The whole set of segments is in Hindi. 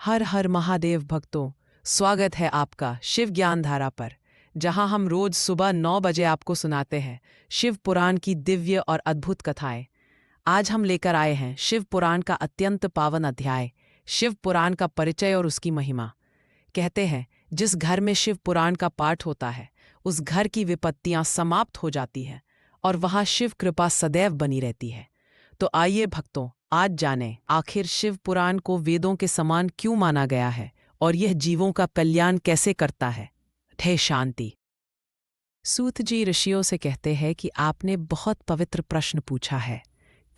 हर हर महादेव भक्तों, स्वागत है आपका शिव ज्ञान धारा पर, जहां हम रोज सुबह 9 बजे आपको सुनाते हैं शिव पुराण की दिव्य और अद्भुत कथाएं। आज हम लेकर आए हैं शिव पुराण का अत्यंत पावन अध्याय, शिव पुराण का परिचय और उसकी महिमा। कहते हैं जिस घर में शिव पुराण का पाठ होता है उस घर की विपत्तियां समाप्त हो जाती हैं और वहां शिव कृपा सदैव बनी रहती है। तो आइए भक्तों, आज जानें आखिर शिव पुराण को वेदों के समान क्यों माना गया है और यह जीवों का कल्याण कैसे करता है। ठे शांति। सूत जी ऋषियों से कहते हैं कि आपने बहुत पवित्र प्रश्न पूछा है,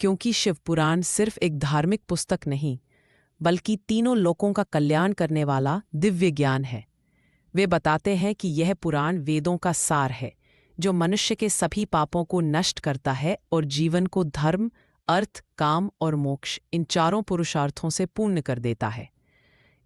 क्योंकि शिव पुराण सिर्फ एक धार्मिक पुस्तक नहीं बल्कि तीनों लोकों का कल्याण करने वाला दिव्य ज्ञान है। वे बताते हैं कि यह पुराण वेदों का सार है जो मनुष्य के सभी पापों को नष्ट करता है और जीवन को धर्म, अर्थ, काम और मोक्ष इन चारों पुरुषार्थों से पूर्ण कर देता है।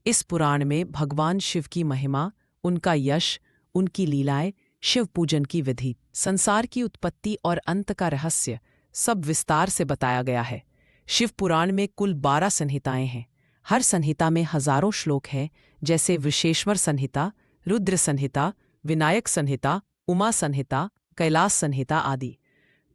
इस पुराण में भगवान शिव की महिमा, उनका यश, उनकी लीलाएं, शिव पूजन की विधि, संसार की उत्पत्ति और अंत का रहस्य सब विस्तार से बताया गया है। शिव पुराण में कुल 12 संहिताएं हैं। हर संहिता में हजारों श्लोक हैं, जैसे विशेश्वर संहिता, रुद्र संहिता, विनायक संहिता, उमा संहिता, कैलाश संहिता आदि।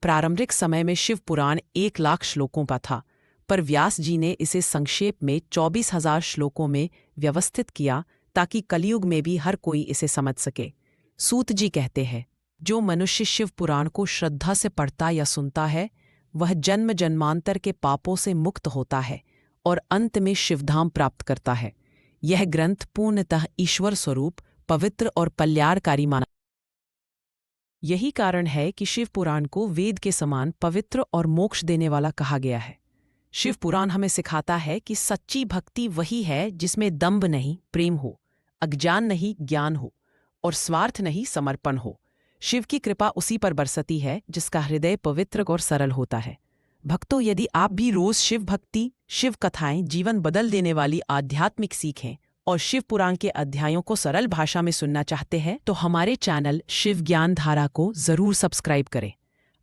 प्रारंभिक समय में शिव पुराण 1 लाख श्लोकों का था, पर व्यास जी ने इसे संक्षेप में 24,000 श्लोकों में व्यवस्थित किया ताकि कलयुग में भी हर कोई इसे समझ सके। सूत जी कहते हैं, जो मनुष्य शिव पुराण को श्रद्धा से पढ़ता या सुनता है वह जन्म जन्मांतर के पापों से मुक्त होता है और अंत में शिवधाम प्राप्त करता है। यह ग्रंथ पूर्णतः ईश्वर स्वरूप, पवित्र और कल्याणकारी माना। यही कारण है कि शिव पुराण को वेद के समान पवित्र और मोक्ष देने वाला कहा गया है। शिव पुराण हमें सिखाता है कि सच्ची भक्ति वही है जिसमें दंभ नहीं, प्रेम हो, अज्ञान नहीं, ज्ञान हो और स्वार्थ नहीं, समर्पण हो। शिव की कृपा उसी पर बरसती है जिसका हृदय पवित्र और सरल होता है। भक्तों, यदि आप भी रोज शिव भक्ति, शिव कथाएं, जीवन बदल देने वाली आध्यात्मिक सीखें और शिव पुराण के अध्यायों को सरल भाषा में सुनना चाहते हैं तो हमारे चैनल शिव ज्ञान धारा को जरूर सब्सक्राइब करें।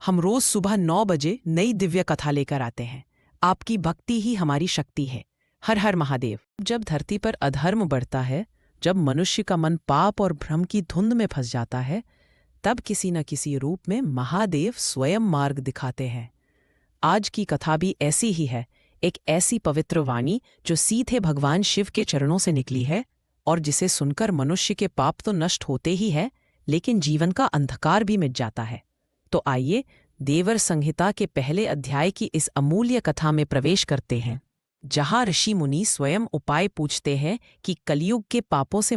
हम रोज सुबह 9 बजे नई दिव्य कथा लेकर आते हैं। आपकी भक्ति ही हमारी शक्ति है। हर हर महादेव। जब धरती पर अधर्म बढ़ता है, जब मनुष्य का मन पाप और भ्रम की धुंध में फंस जाता है, तब किसी न किसी रूप में महादेव स्वयं मार्ग दिखाते हैं। आज की कथा भी ऐसी ही है, एक ऐसी पवित्र वाणी जो सीधे भगवान शिव के चरणों से निकली है और जिसे सुनकर मनुष्य के पाप तो नष्ट होते ही है, लेकिन जीवन का अंधकार भी मिट जाता है। तो आइए देवर संहिता के पहले अध्याय की इस अमूल्य कथा में प्रवेश करते हैं, जहां ऋषि मुनि स्वयं उपाय पूछते हैं कि कलयुग के पापों से